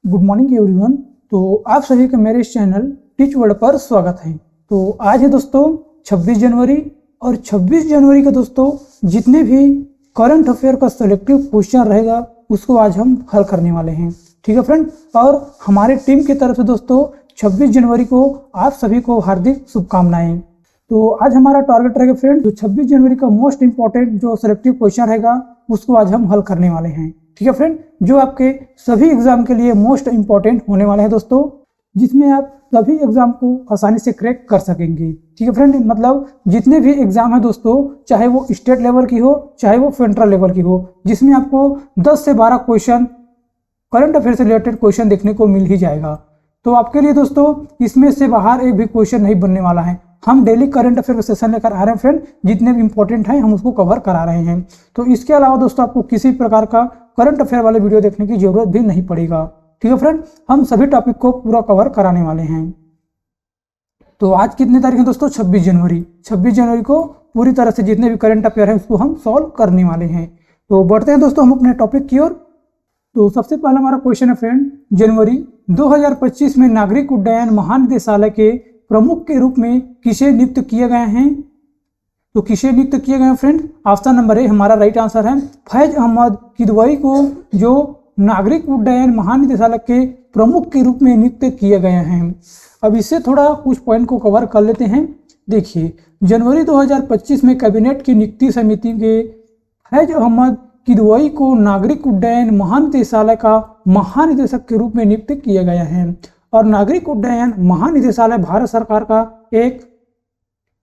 Good morning everyone. तो आप सभी का मेरे इस चैनल टीच वर्ल्ड पर स्वागत है। तो आज है दोस्तों 26 जनवरी और 26 जनवरी का दोस्तों जितने भी करंट अफेयर का सिलेक्टिव क्वेश्चन रहेगा उसको आज हम हल करने वाले हैं। ठीक है फ्रेंड, और हमारे टीम की तरफ से दोस्तों 26 जनवरी को आप सभी को हार्दिक शुभकामनाएं। तो आज हमारा टारगेट रहेगा फ्रेंड, जो 26 जनवरी का मोस्ट इंपॉर्टेंट जो सिलेक्टिव क्वेश्चन रहेगा उसको आज हम हल करने वाले हैं। ठीक है फ्रेंड, जो आपके सभी एग्जाम के लिए मोस्ट इंपॉर्टेंट होने वाले हैं दोस्तों, जिसमें आप सभी एग्जाम को आसानी से क्रैक कर सकेंगे। ठीक है फ्रेंड, मतलब जितने भी एग्जाम है दोस्तों, चाहे वो स्टेट लेवल की हो चाहे वो सेंट्रल लेवल की हो, जिसमें आपको 10 से 12 क्वेश्चन करंट अफेयर से रिलेटेड क्वेश्चन देखने को मिल ही जाएगा। तो आपके लिए दोस्तों इसमें से बाहर एक भी क्वेश्चन नहीं बनने वाला है। हम डेली करंट अफेयर का सेशन लेकर आ रहे हैं फ्रेंड, जितने भी इंपॉर्टेंट हैं हम उसको कवर करा रहे हैं। तो इसके अलावा दोस्तों आपको किसी प्रकार का करंट अफेयर वाले वीडियो देखने की जरूरत भी नहीं पड़ेगा। ठीक है फ्रेंड, हम सभी टॉपिक को पूरा कवर कराने वाले हैं। तो आज कितने तारीख है दोस्तों? 26 जनवरी। 26 जनवरी को पूरी तरह से जितने भी करंट अफेयर है उसको हम सॉल्व करने वाले हैं। तो बढ़ते हैं दोस्तों हम अपने टॉपिक की ओर। तो सबसे पहला हमारा क्वेश्चन है फ्रेंड, जनवरी 2025 में नागरिक उड्डयन महानिदेशालय के प्रमुख के रूप में किसे नियुक्त किए गए हैं? तो किसे नियुक्त किए गए हैं फ्रेंड? ऑप्शन नंबर ए हमारा राइट आंसर है। फैज अहमद किदवई को जो नागरिक उड्डयन महानिदेशालय के प्रमुख के रूप में नियुक्त किए गए हैं। अब इससे थोड़ा कुछ पॉइंट को कवर कर लेते हैं। देखिए, जनवरी 2025 में कैबिनेट की नियुक्ति समिति के फैज अहमद किदवई को नागरिक उड्डयन महानिदेशालय का महानिदेशक के रूप में नियुक्त किए गए हैं। और नागरिक उड्डयन महानिदेशालय भारत सरकार का एक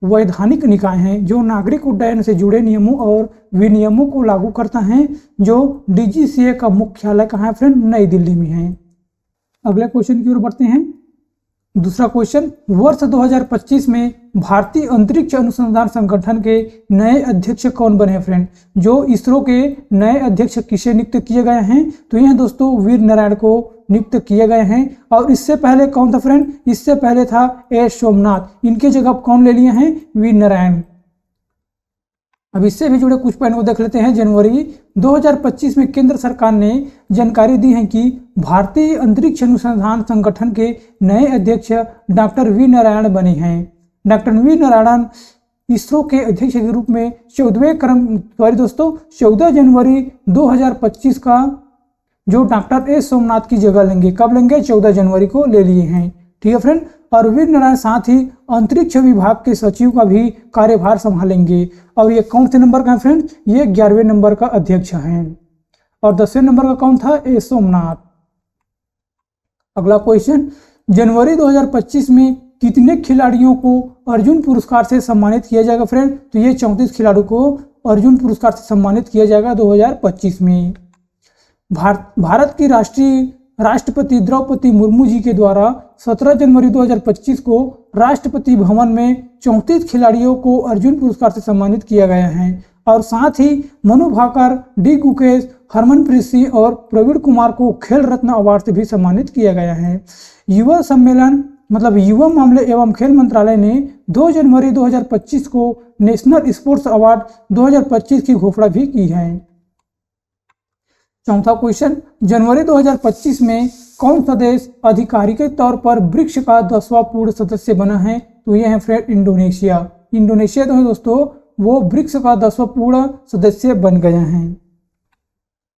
वैधानिक निकाय है जो नागरिक उड्डयन से जुड़े नियमों और विनियमों को लागू करता है, जो डीजीसीए का मुख्यालय कहाँ है फ्रेंड? नई दिल्ली में है। अगले क्वेश्चन की ओर बढ़ते हैं। दूसरा क्वेश्चन, वर्ष 2025 में भारतीय अंतरिक्ष अनुसंधान संगठन के नए अध्यक्ष कौन बने फ्रेंड? जो इसरो के नए अध्यक्ष किसे नियुक्त किए गए हैं? तो यह दोस्तों वीर नारायण को नियुक्त किए गए हैं। और इससे पहले कौन था फ्रेंड? इससे पहले था ए सोमनाथ। इनके जगह कौन ले लिए हैं? वीर नारायण। अब इससे भी जुड़े कुछ पॉइंट को देख लेते हैं। जनवरी 2025 में केंद्र सरकार ने जानकारी दी है कि भारतीय अंतरिक्ष अनुसंधान संगठन के नए अध्यक्ष डॉक्टर वी नारायण बने हैं। डॉक्टर वी नारायण इसरो के अध्यक्ष के रूप में 14 जनवरी 2025 का जो डॉक्टर ए सोमनाथ की जगह लेंगे। कब लेंगे? 14 जनवरी को ले लिए हैं। ठीक है फ्रेंड, और वीर नारायण साथ ही अंतरिक्ष विभाग के सचिव का भी कार्यभार संभालेंगे। और ये कौन से नंबर का है फ्रेंड? ये 11वें नंबर का अध्यक्ष हैं। और 10वें नंबर का कौन था? ए सोमनाथ। अगला क्वेश्चन, जनवरी 2025 में कितने खिलाड़ियों को अर्जुन पुरस्कार से सम्मानित किया जाएगा फ्रेंड? तो ये 34 खिलाड़ियों को अर्जुन पुरस्कार से सम्मानित किया जाएगा 2025 में। भारत की राष्ट्रपति द्रौपदी मुर्मू जी के द्वारा 17 जनवरी 2025 को राष्ट्रपति भवन में 34 खिलाड़ियों को अर्जुन पुरस्कार से सम्मानित किया गया है। और साथ ही मनु भाकर, डी गुकेश, हरमनप्रीत सिंह और प्रवीण कुमार को खेल रत्न अवार्ड से भी सम्मानित किया गया है। युवा सम्मेलन मतलब युवा मामले एवं खेल मंत्रालय ने 2 जनवरी 2025 को नेशनल स्पोर्ट्स अवार्ड 2025 की घोषणा भी की है। चौथा क्वेश्चन, जनवरी 2025 में कौन सा देश आधिकारिक तौर पर ब्रिक्स का 10वां पूर्ण सदस्य बना है? तो यह है फ्रेंड इंडोनेशिया। इंडोनेशिया तो है दोस्तों वो ब्रिक्स का 10वां पूर्ण सदस्य बन गया है।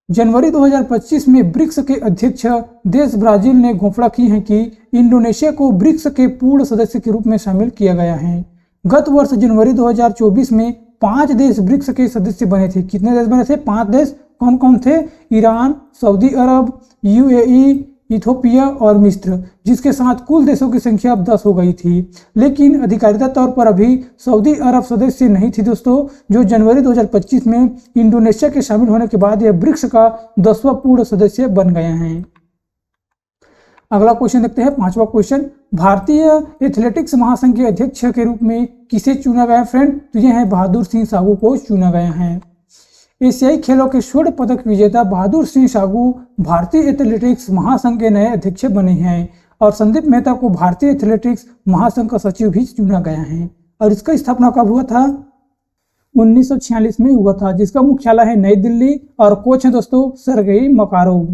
जनवरी 2025 में ब्रिक्स के अध्यक्ष देश ब्राजील ने घोषणा की है कि इंडोनेशिया को ब्रिक्स के पूर्ण सदस्य के रूप में शामिल किया गया है। गत वर्ष जनवरी 2024 में 5 देश ब्रिक्स के सदस्य बने थे। कितने देश बने थे? 5 देश। कौन कौन थे? ईरान, सऊदी अरब, यूएई, इथोपिया और मिस्र, जिसके साथ कुल देशों की संख्या अब 10 हो गई थी। लेकिन अधिकारिता तौर पर अभी सऊदी अरब सदस्य नहीं थी दोस्तों, जो जनवरी 2025 में इंडोनेशिया के शामिल होने के बाद यह ब्रिक्स का 10वां पूर्ण सदस्य बन गए हैं। अगला क्वेश्चन देखते हैं, 5वां क्वेश्चन, भारतीय एथलेटिक्स महासंघ के अध्यक्ष के रूप में किसे चुना गया फ्रेंड? तो यह है बहादुर सिंह साहू को चुना गया है। एशियाई खेलों के स्वर्ण पदक विजेता बहादुर सिंह साहू भारतीय एथलेटिक्स महासंघ के नए अध्यक्ष बने हैं। और संदीप मेहता को भारतीय एथलेटिक्स महासंघ का सचिव भी चुना गया है। और इसका स्थापना कब हुआ था? 1946 में हुआ था, जिसका मुख्यालय है नई दिल्ली। और कोच है दोस्तों सर्गेई मकारोव।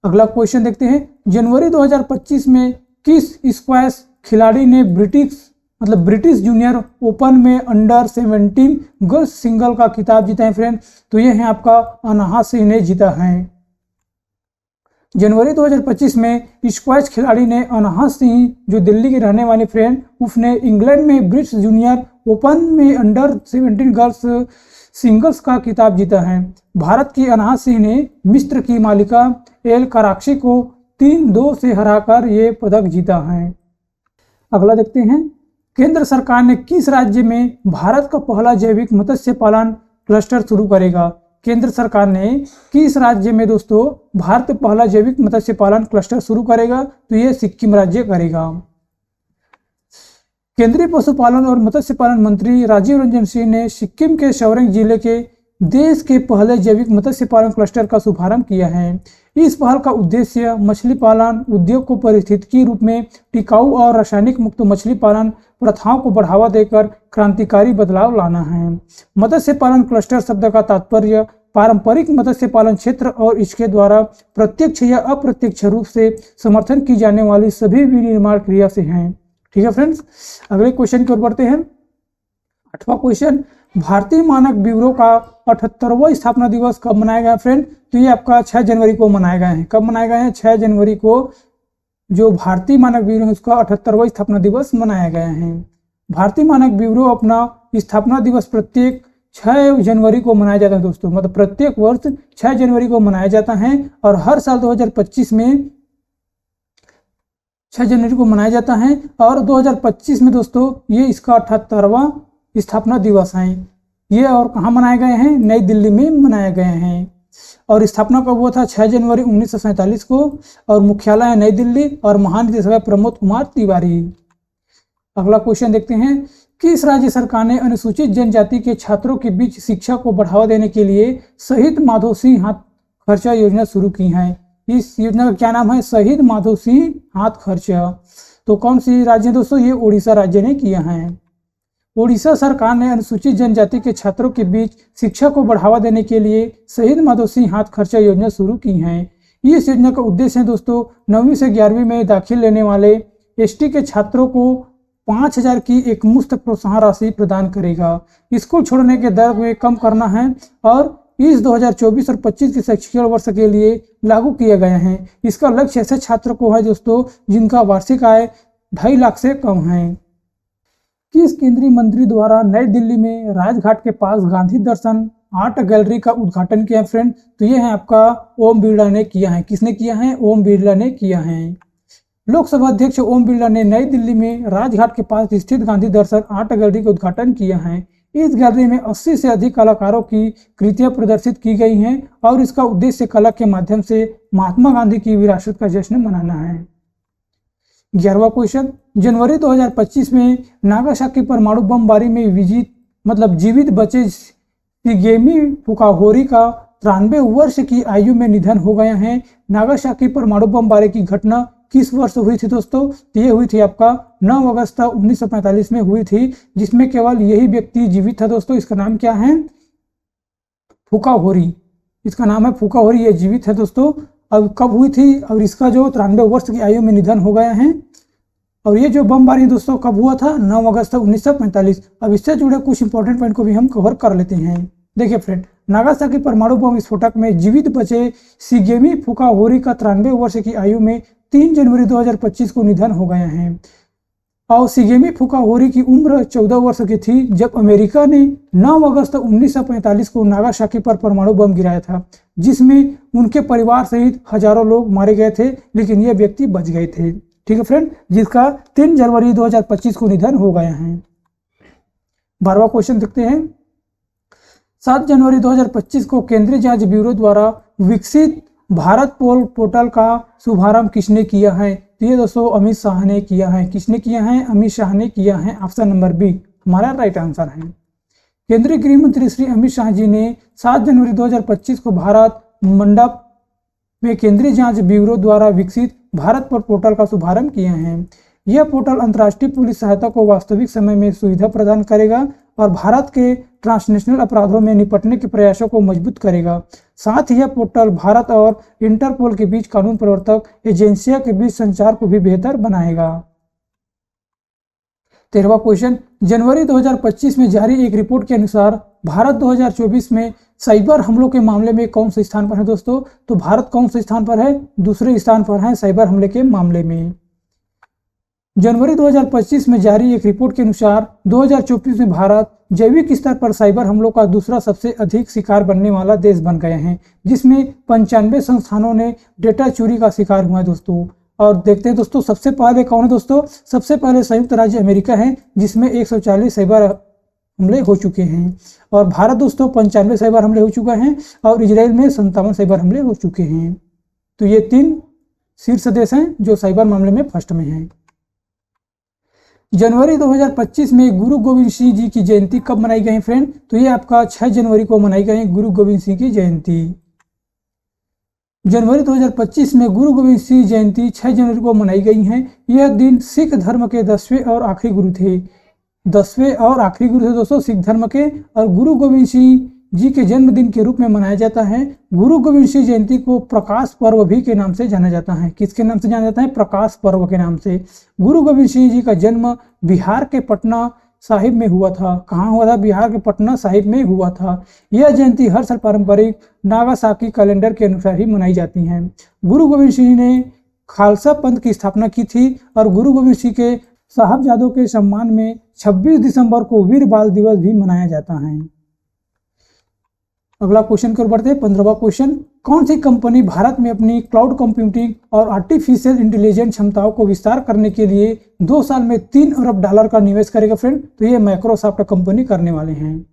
अगला क्वेश्चन देखते हैं, जनवरी 2025 में किस स्क्वैश खिलाड़ी ने ब्रिटिश जूनियर ओपन में अंडर 17 गर्ल्स सिंगल का खिताब जीता है फ्रेंड? तो ये है आपका अनाहत सिंह ने जीता है। जनवरी 2025 में स्क्वैश खिलाड़ी ने अनाहत सिंह, जो दिल्ली की रहने वाली फ्रेंड, उसने इंग्लैंड में ब्रिटिश जूनियर ओपन में अंडर 17 गर्ल्स सिंगल्स का खिताब जीता है। भारत की अनाहत सिंह ने मिस्र की मालिका एल कराक्शी को 3-2 से हराकर ये पदक जीता है। अगला देखते हैं, केंद्र सरकार ने किस राज्य में भारत का पहला जैविक मत्स्य पालन क्लस्टर शुरू करेगा? केंद्र सरकार ने किस राज्य में दोस्तों भारत का पहला जैविक मत्स्य पालन क्लस्टर शुरू करेगा? तो ये सिक्किम राज्य करेगा। केंद्रीय पशुपालन और मत्स्य पालन मंत्री राजीव रंजन सिंह ने सिक्किम के शौरेंग जिले के देश के पहले जैविक मत्स्य पालन क्लस्टर का शुभारंभ किया है। इस पहल का उद्देश्य मछली पालन उद्योग को पारिस्थितिकी रूप में टिकाऊ और रासायनिक मुक्त मछली पालन प्रथाओं को बढ़ावा देकर क्रांतिकारी बदलाव लाना है। मत्स्य पालन क्लस्टर शब्द का तात्पर्य पारंपरिक मत्स्य पालन क्षेत्र और इसके द्वारा प्रत्यक्ष या अप्रत्यक्ष रूप से समर्थन की जाने वाली सभी विनिर्माण क्रिया से है। ठीक है फ्रेंड्स, अगले क्वेश्चन की ओर बढ़ते हैं। 8वां क्वेश्चन, भारतीय मानक ब्यूरो का 78वां स्थापना दिवस कब मनाया गया फ्रेंड? तो ये आपका 6 जनवरी को मनाया गया है। कब मनाया गया है? 6 जनवरी को जो भारतीय मानक ब्यूरो है उसका 78वां स्थापना दिवस मनाया गया है। भारतीय मानक ब्यूरो अपना स्थापना दिवस प्रत्येक 6 जनवरी को मनाया जाता है दोस्तों, मतलब प्रत्येक वर्ष 6 जनवरी को मनाया जाता है और हर साल 2025 में 6 जनवरी को मनाया जाता है। और 2025 में दोस्तों ये इसका 78वां स्थापना दिवस है। ये और कहाँ मनाए गए हैं? नई दिल्ली में मनाए गए हैं। और स्थापना कब हुआ था? 6 जनवरी 1947 को। और मुख्यालय है नई दिल्ली और महानिदेशक है प्रमोद कुमार तिवारी। अगला क्वेश्चन देखते हैं, किस राज्य सरकार ने अनुसूचित जनजाति के छात्रों के बीच शिक्षा को बढ़ावा देने के लिए शहीद माधो सिंह हाथ खर्चा योजना शुरू की है? इस योजना का क्या नाम है? शहीद माधो सिंह हाथ खर्चा। तो कौन सी राज्य दोस्तों? ये उड़ीसा राज्य ने किया है। उड़ीसा सरकार ने अनुसूचित जनजाति के छात्रों के बीच शिक्षा को बढ़ावा देने के लिए शहीद माधो सिंह हाथ खर्चा योजना शुरू की है। इस योजना का उद्देश्य है दोस्तों 9वीं से 11वीं में दाखिल लेने वाले एसटी के छात्रों को 5,000 की एक मुफ्त प्रोत्साहन राशि प्रदान करेगा। स्कूल छोड़ने के दर में कम करना है और इस 2024 और 25 के शैक्षणिक वर्ष के लिए लागू किया गया है। इसका लक्ष्य ऐसे छात्र को है दोस्तों जिनका वार्षिक आय 2.5 लाख से कम है। किस केंद्रीय मंत्री द्वारा नई दिल्ली में राजघाट के पास गांधी दर्शन आर्ट गैलरी का उद्घाटन किया फ्रेंड? तो ये है आपका ओम बिरला ने किया है। किसने किया है? ओम बिरला ने किया है। लोकसभा अध्यक्ष ओम बिरला ने नई दिल्ली में राजघाट के पास स्थित गांधी दर्शन आर्ट गैलरी का उद्घाटन किया है। इस गैलरी में 80 से अधिक कलाकारों की कृतियां प्रदर्शित की गई हैं और इसका उद्देश्य कला के माध्यम से महात्मा गांधी की विरासत का जश्न मनाना है। 11वां क्वेश्चन, जनवरी 2025 में नागासाकी परमाणु बमबारी में जीवित बचे शिगेमी फुकाहोरी का 93 वर्ष की आयु में निधन हो गया है। नागासाकी परमाणु बमबारी की घटना किस वर्ष हुई थी दोस्तों? ये हुई थी आपका 9 अगस्त 1945 में हुई थी, जिसमें केवल यही व्यक्ति जीवित था दोस्तों। इसका नाम क्या है? फुकाहोरी। इसका नाम है फुकाहोरी, ये जीवित है दोस्तों। अब कब हुई थी और इसका जो 93 वर्ष की आयु में निधन हो गया है। और ये जो बमबारी दोस्तों कब हुआ था? 9 अगस्त 1945। अब इससे जुड़े कुछ इंपॉर्टेंट पॉइंट को भी हम कवर कर लेते हैं। देखिए फ्रेंड, नागासाकी परमाणु बम विस्फोटक में जीवित बचे शिगेमी फुकाहोरी का 93 वर्ष की आयु में 3 जनवरी 2025 को निधन हो गया है। और शिगेमी फुकाहोरी की उम्र 14 वर्ष की थी जब अमेरिका ने 9 अगस्त 1945 को नागासाकी पर परमाणु बम गिराया था, जिसमें उनके परिवार सहित हजारों लोग मारे गए थे, लेकिन ये व्यक्ति बच गए थे। ठीक है फ्रेंड, जिसका 3 जनवरी 2025 को निधन हो गया है। 12वां क्वेश्चन देखते हैं, 7 जनवरी 2025 को केंद्रीय जांच ब्यूरो द्वारा विकसित भारत पोल पोर्टल का शुभारंभ किसने किया है? तो ये दोस्तों अमित शाह ने किया है। किसने किया है? अमित शाह ने किया है। ऑप्शन नंबर बी हमारा राइट आंसर है। केंद्रीय गृह मंत्री श्री अमित शाह जी ने 7 जनवरी 2025 को भारत मंडप में केंद्रीय जांच ब्यूरो द्वारा विकसित भारत पोर्टल का शुभारंभ किया है। यह पोर्टल अंतर्राष्ट्रीय पुलिस सहायता को वास्तविक समय में सुविधा प्रदान करेगा और भारत के ट्रांसनेशनल अपराधों में निपटने के प्रयासों को मजबूत करेगा। साथ ही यह पोर्टल भारत और इंटरपोल के बीच कानून प्रवर्तक एजेंसियों के बीच संचार को भी बेहतर बनाएगा। 13वां क्वेश्चन, जनवरी 2025 में जारी एक रिपोर्ट के अनुसार भारत 2024 में साइबर हमलों के मामले में कौन से स्थान पर है दोस्तों? तो भारत कौन से स्थान पर है? दूसरे स्थान पर है साइबर हमले के मामले में। जनवरी 2025 में जारी एक रिपोर्ट के अनुसार 2024 में भारत जैविक स्तर पर साइबर हमलों का दूसरा सबसे अधिक शिकार बनने वाला देश बन गए हैं, जिसमें 95 संस्थानों ने डेटा चोरी का शिकार हुआ है दोस्तों। और देखते हैं दोस्तों सबसे पहले कौन है दोस्तों? सबसे पहले संयुक्त राज्य अमेरिका है, जिसमें 140 साइबर हमले हो चुके हैं। और भारत दोस्तों 95 साइबर हमले हो चुके हैं और इजराइल में 57 साइबर हमले हो चुके हैं। तो ये 3 शीर्ष देश हैं जो साइबर मामले में फर्स्ट में हैं। जनवरी 2025 में गुरु गोविंद सिंह जी की जयंती कब मनाई गई फ्रेंड? तो ये आपका 6 जनवरी को मनाई गई गुरु गोविंद सिंह की जयंती। जनवरी 2025 में गुरु गोविंद सिंह जयंती 6 जनवरी को मनाई गई है। यह दिन सिख धर्म के 10वें और आखिरी गुरु थे। 10वें और आखिरी गुरु थे दोस्तों सिख धर्म के, और गुरु गोविंद सिंह जी के जन्मदिन के रूप में मनाया जाता है। गुरु गोविंद सिंह जयंती को प्रकाश पर्व भी के नाम से जाना जाता है। किसके नाम से जाना जाता है? प्रकाश पर्व के नाम से। गुरु गोविंद सिंह जी का जन्म बिहार के पटना साहिब में हुआ था। कहाँ हुआ था? बिहार के पटना साहिब में हुआ था। यह जयंती हर साल पारंपरिक नागासाकी कैलेंडर के अनुसार ही मनाई जाती है। गुरु गोविंद सिंह ने खालसा पंथ की स्थापना की थी और गुरु गोविंद सिंह के साहबजादों के सम्मान में 26 दिसंबर को वीर बाल दिवस भी मनाया जाता है। अगला क्वेश्चन की ओर बढ़ते हैं। 15वां क्वेश्चन, कौन सी कंपनी भारत में अपनी क्लाउड कंप्यूटिंग और आर्टिफिशियल इंटेलिजेंस क्षमताओं को विस्तार करने के लिए 2 साल में $3 अरब का निवेश करेगा फ्रेंड? तो ये माइक्रोसॉफ्ट कंपनी करने वाले हैं।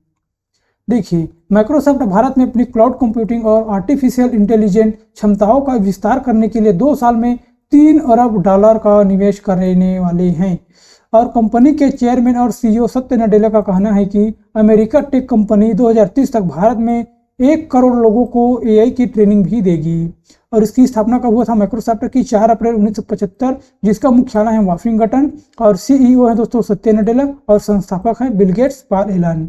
देखिए, माइक्रोसॉफ्ट भारत में अपनी क्लाउड कंप्यूटिंग और आर्टिफिशियल इंटेलिजेंस क्षमताओं का विस्तार करने के लिए 2 साल में $3 अरब का निवेश करने वाले हैं। और कंपनी के चेयरमैन और सीईओ सत्य नाडेला का कहना है कि अमेरिका टेक कंपनी 2030 तक भारत में 1 करोड़ लोगों को एआई की ट्रेनिंग भी देगी। और इसकी स्थापना कब हुआ था माइक्रोसॉफ्ट की? 4 अप्रैल 1975, जिसका मुख्यालय है वाशिंगटन। और सीईओ है दोस्तों सत्य नाडेला और संस्थापक है बिल गेट्स, पॉल एलन।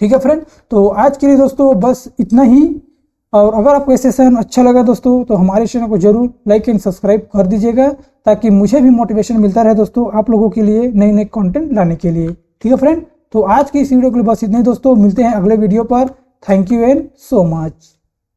ठीक है फ्रेंड, तो आज के लिए दोस्तों बस इतना ही। और अगर आपको ये सेशन अच्छा लगा दोस्तों तो हमारे चैनल को जरूर लाइक एंड सब्सक्राइब कर दीजिएगा, ताकि मुझे भी मोटिवेशन मिलता रहे दोस्तों आप लोगों के लिए नए नए कंटेंट लाने के लिए। ठीक है फ्रेंड, तो आज की इस वीडियो के लिए बस इतना ही दोस्तों। मिलते हैं अगले वीडियो पर। Thank you and so much.